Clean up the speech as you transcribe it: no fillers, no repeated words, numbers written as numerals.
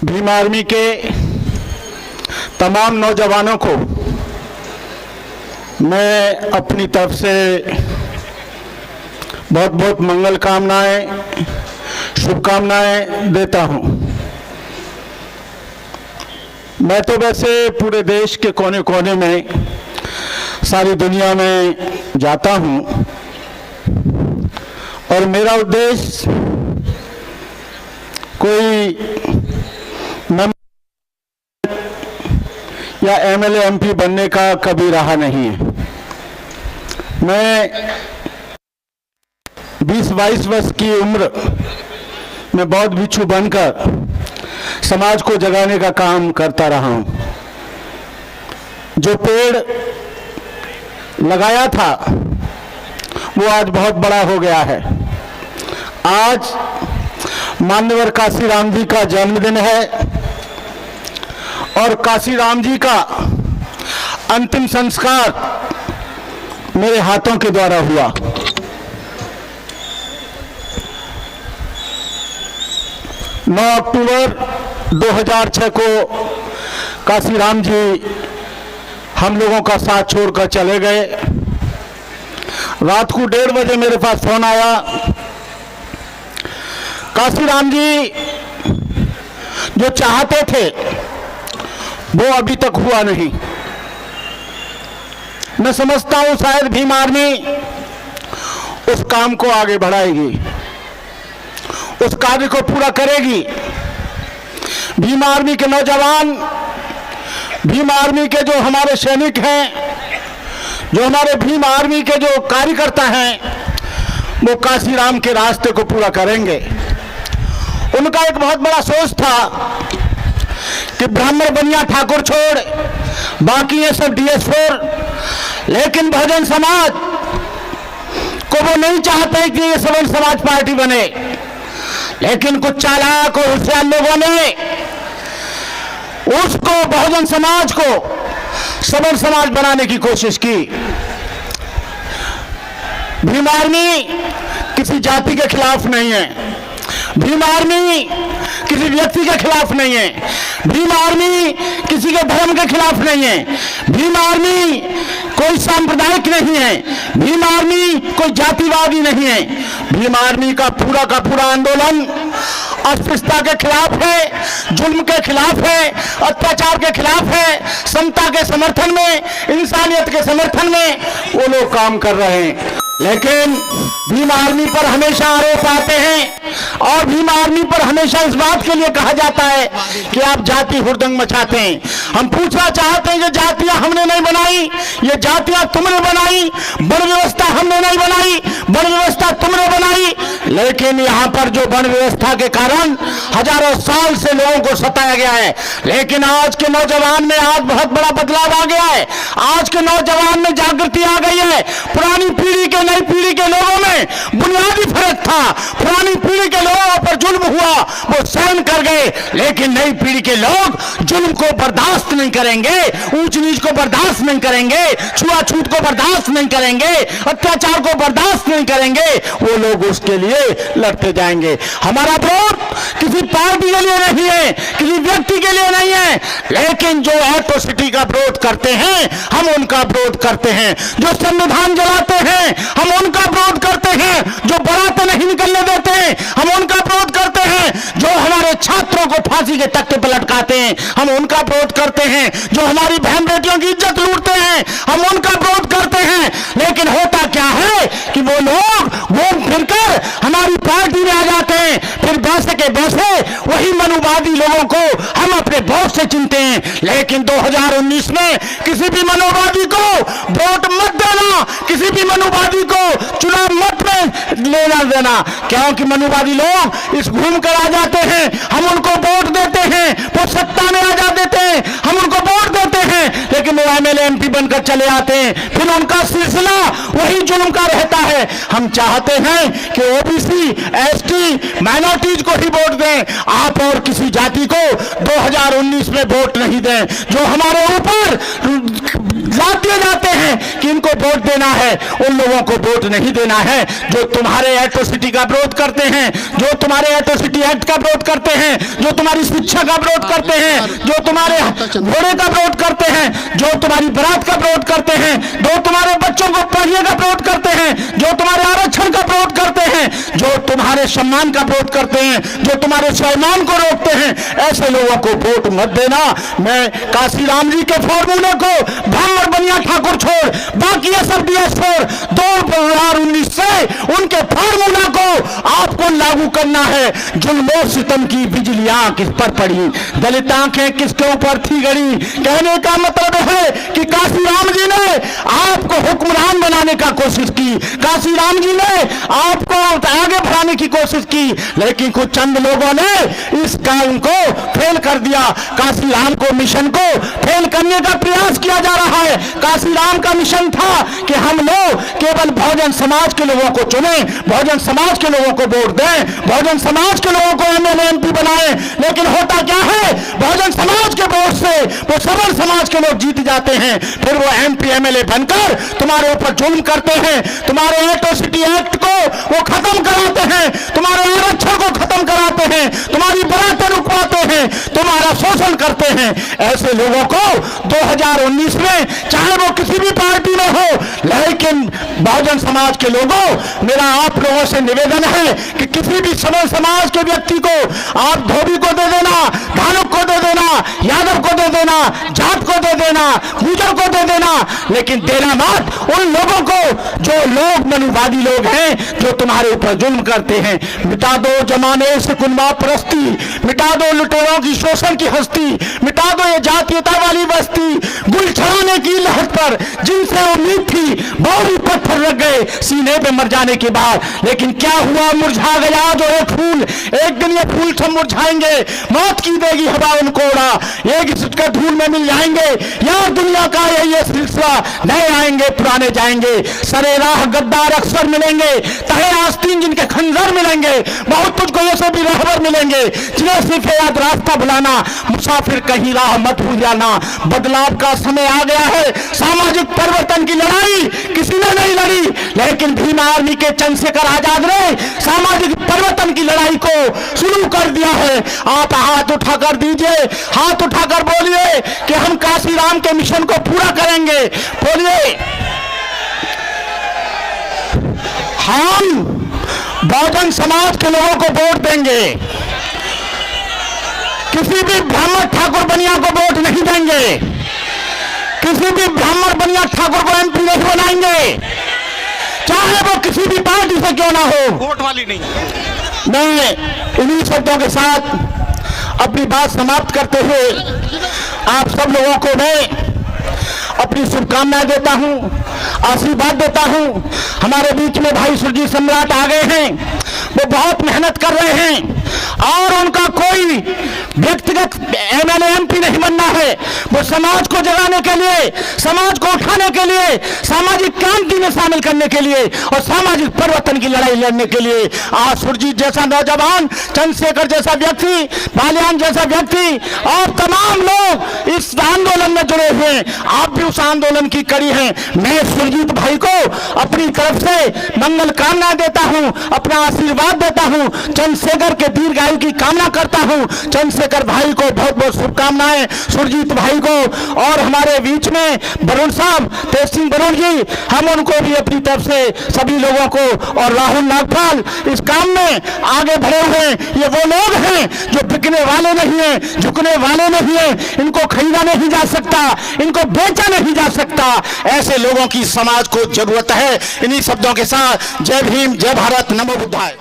Bhim army के तमाम नौजवानों को मैं अपनी तरफ से बहुत बहुत मंगल कामनाएं, शुभकामनाएं देता हूं। मैं तो वैसे पूरे देश के कोने कोने में, सारी दुनिया में जाता हूं और मेरा उद्देश्य कोई या एमएलए एमपी बनने का कभी रहा नहीं है। मैं 20-22 वर्ष की उम्र में बौद्ध भिक्षु बनकर समाज को जगाने का काम करता रहा हूं। जो पेड़ लगाया था वो आज बहुत बड़ा हो गया है। आज मान्यवर काशीराम जी का जन्मदिन है और काशीराम जी का अंतिम संस्कार मेरे हाथों के द्वारा हुआ। नौ अक्टूबर 2006 को काशीराम जी हम लोगों का साथ छोड़कर चले गए। रात को 1:30 बजे मेरे पास फोन आया, काशीराम जी जो चाहते थे वो अभी तक हुआ नहीं। मैं समझता हूं शायद भीम आर्मी उस काम को आगे बढ़ाएगी, उस कार्य को पूरा करेगी। भीम आर्मी के नौजवान, भीम आर्मी के जो हमारे सैनिक हैं, जो हमारे भीम आर्मी के जो कार्यकर्ता हैं, वो काशीराम के रास्ते को पूरा करेंगे। उनका एक बहुत बड़ा सोच था कि ब्राह्मण बनिया ठाकुर छोड़ बाकी ये सब DS4, लेकिन बहुजन समाज को वो नहीं चाहते कि ये सबल समाज पार्टी बने। लेकिन कुछ चालाक और होशियार लोगों ने उसको, बहुजन समाज को सबल समाज बनाने की कोशिश की। भीम आर्मी किसी जाति के खिलाफ नहीं है, भीम आर्मी किसी व्यक्ति के खिलाफ नहीं है, भीम आर्मी किसी के धर्म के खिलाफ नहीं है, भीम आर्मी कोई सांप्रदायिक नहीं है, भीम आर्मी कोई जातिवादी नहीं है। भीम आर्मी का पूरा आंदोलन अस्पृश्यता के खिलाफ है, जुल्म के खिलाफ है, अत्याचार के खिलाफ है, समता के समर्थन में, इंसानियत के समर्थन में वो लोग काम कर रहे हैं। लेकिन भीम आर्मी पर हमेशा आरोप आते हैं और भीम आर्मी पर हमेशा इस बात के लिए कहा जाता है कि आप जाति हुड़दंग मचाते हैं। हम पूछना चाहते हैं कि जातियां हमने नहीं बनाई, ये जातियां तुमने बनाई। वन व्यवस्था हमने नहीं बनाई, वन व्यवस्था तुमने बनाई। लेकिन यहाँ पर जो वन व्यवस्था के कारण हजारों साल से लोगों को सताया गया है, लेकिन आज के नौजवान में आज बहुत बड़ा बदलाव आ गया है। आज के नौजवान में जागृति आ गई है। पुरानी पीढ़ी के नई पीढ़ी के लोगों में बुनियादी फर्क था। पुरानी पीढ़ी के लोगों पर जुल्म हुआ, वो सहन कर गए, लेकिन नई पीढ़ी के लोग जुल्म को बर्दाश्त नहीं करेंगे, ऊंच नीच को बर्दाश्त नहीं करेंगे, छुआछूत को बर्दाश्त नहीं करेंगे, अत्याचार को बर्दाश्त नहीं करेंगे। वो लोग उसके लिए लड़ते जाएंगे। हमारा विरोध किसी पार्टी के लिए नहीं है, किसी व्यक्ति के लिए नहीं है, लेकिन जो एट्रोसिटी का विरोध करते हैं हम उनका विरोध करते हैं। जो संविधान जलाते हैं हम उनका विरोध करते हैं। जो बारात नहीं निकलने देते हैं हम उनका विरोध करते हैं। जो हमारे छात्रों को फांसी के तख्ते पर लटकाते हैं हम उनका विरोध करते हैं। जो हमारी बहन बेटियों की इज्जत लूटते हैं हम उनका विरोध करते हैं। लेकिन होता क्या है कि वो लोग घूम फिरकर हमारी पार्टी में आ जाते हैं, फिर वैसे के वैसे वही मनुवादी लोगों को हम अपने वोट से चुनते हैं। लेकिन 2019 में किसी भी मनुवादी को वोट मत देना, किसी भी मनुवादी को चुनाव मत में लेना देना, क्योंकि मनुवादी लोग इस घूम कर आ जाते हैं, हम उनको वोट देते हैं, वो सत्ता में आ जाते हैं, हम उनको वोट देते हैं, लेकिन वो एमएलए एमपी बनकर चले आते हैं, फिर उनका सिलसिला वही जुल्म का रहता है। हम चाहते हैं कि ओबीसी, एसटी, माइनॉरिटीज को ही वोट दें, आप और किसी जाति को 2019 में वोट नहीं दें। जो हमारे ऊपर जाते जाते हैं कि इनको वोट देना है, उन लोगों को वोट नहीं देना है जो तुम्हारे एट्रोसिटी का विरोध करते हैं, जो तुम्हारे एट्रोसिटी एक्ट का विरोध करते हैं, जो तुम्हारी शिक्षा का विरोध करते हैं, जो तुम्हारे घोड़े का विरोध करते हैं, जो तुम्हारी बरात का विरोध करते हैं, जो तुम्हारे बच्चों को पढ़ने का विरोध करते हैं, जो तुम्हारे आरक्षण का विरोध करते हैं, जो तुम्हारे सम्मान का विरोध करते हैं, जो तुम्हारे स्वाभिमान को रोकते हैं, ऐसे लोगों को वोट मत देना। मैं काशीराम जी के फॉर्मूले को ब्राह्मण बनिया ठाकुर छोड़ बाकी SFDS छोड़ 2019 से उनके फॉर्मूला को आपको लागू करना है। जुल्म सितम की बिजलियां किस पर पड़ी, दलित आंखें किसके ऊपर थी गड़ी। कहने का मतलब है कि काशीराम जी ने आपको हुक्मरान बनाने का कोशिश की, काशीराम जी ने आपको आगे बढ़ाने की कोशिश की, लेकिन कुछ चंद लोगों ने इस काम को फेल कर दिया। काशीराम को मिशन को फेल करने का प्रयास किया जा रहा है। काशीराम का मिशन था कि हम लोग केवल बहुजन समाज के लोगों को चुने, बहुजन समाज के लोगों को वोट दें, बहुजन समाज के लोगों को MLA MP बनाएं, लेकिन होता क्या है, बहुजन समाज के वोट से वो सबल समाज के लोग जीत जाते हैं, फिर वो MP MLA बनकर तुम्हारे ऊपर जुल्म करते हैं, तुम्हारे एट्रोसिटी एक्ट को वो खत्म कराते हैं, तुम्हारे आरक्षण को खत्म कराते हैं, तुम्हारी बरातें रुकवाते हैं, तुम्हारा शोषण करते हैं। ऐसे लोगों को 2019 में चाहे वो किसी भी पार्टी में हो, लेकिन बहुजन समाज के लोगों, मेरा आप लोगों से निवेदन है कि किसी भी सबल समाज के व्यक्ति को आप धोबी को दे देना, धानुक को दे देना, यादव को दे देना, जाट को दे देना, गुजर को दे देना, लेकिन देना मत उन लोगों को जो लोग मनुवादी लोग हैं, जो तुम्हारे ऊपर जुल्म करते हैं। मिटा दो जमाने से कुनबा परस्ती, मिटा दो लुटेरों की शोषण की हस्ती, मिटा दो ये जातीयता वाली बस्ती। गुल छड़ाने की लहर पर जिनसे उम्मीद थी, बहुरी पत्थर लग गए सीने पे मर जाने के बाद। लेकिन क्या हुआ, मुरझा गया जो एक फूल, एक दिन ये फूल सब मुरझाएंगे, मौत की देगी हवा उनको उड़ा, एक इसके धूल में मिल जाएंगे। यार दुनिया का ये सिलसिला, नए आएंगे पुराने जाएंगे, सरे राह गद्दार अक्सर मिलेंगे, तहे आस्तीन जिनके खंजर मिलेंगे, बहुत तुझको ये सब भी रहबर मिलेंगे, जिन्हें सिर्फ याद रास्ता भुलाना, मुसाफिर कहीं राह मत भूल जाना। बदलाव का समय आ गया है, सामाजिक परिवर्तन की लड़ाई किसी ने नहीं लड़ी, लेकिन भीम आर्मी के चंद्रशेखर आजाद ने सामाजिक परिवर्तन की लड़ाई को शुरू कर दिया है। आप हाथ उठाकर दीजिए, हाथ उठाकर बोलिए कि हम काशीराम के मिशन को पूरा करेंगे। बोलिए, हम बहुजन समाज के लोगों को वोट देंगे, किसी भी ब्राह्मण ठाकुर बनिया को वोट नहीं देंगे, किसी भी ब्राह्मण बनिया ठाकुर को MP नहीं बनाएंगे, चाहे वो किसी भी पार्टी से क्यों ना हो। वोट वाली नहीं। मैं इन्हीं शब्दों के साथ अपनी बात समाप्त करते हुए आप सब लोगों को मैं अपनी शुभकामनाएं देता हूं, आशीर्वाद देता हूं। हमारे बीच में भाई सुरजीत सम्राट आ गए हैं, वो बहुत मेहनत कर रहे हैं और उनका कोई व्यक्तिगत MLA MP नहीं बनना है, वो समाज को जगाने के लिए, समाज को उठाने के लिए, सामाजिक क्रांति में शामिल करने के लिए और सामाजिक परिवर्तन की लड़ाई लड़ने के लिए आज सुरजीत जैसा नौजवान, चंद्रशेखर जैसा व्यक्ति, बालियान जैसा व्यक्ति और तमाम लोग इस आंदोलन में जुड़े हुए हैं। आप भी उस आंदोलन की कड़ी हैं। मैं सुरजीत भाई को अपनी तरफ से मंगल कामना देता हूं, अपना आशीर्वाद देता हूं, चंद्रशेखर के दीर्घायु की कामना करता हूं। चंद्रशेखर भाई को बहुत बहुत शुभकामनाएं, सुरजीत भाई को, और हमारे बीच में वरुण साहब, तेज सिंह वरुण जी, हम उनको भी अपनी तरफ से सभी लोगों को, और राहुल नागपाल इस काम में आगे बढ़े हुए हैं। ये वो लोग हैं जो बिकने वाले नहीं हैं, झुकने वाले नहीं हैं, इनको खरीदा नहीं जा सकता, इनको बेचा नहीं जा सकता। ऐसे लोगों की समाज को जरूरत है। इन्हीं शब्दों के साथ जय भीम, जय भारत, नमो बुद्धाय।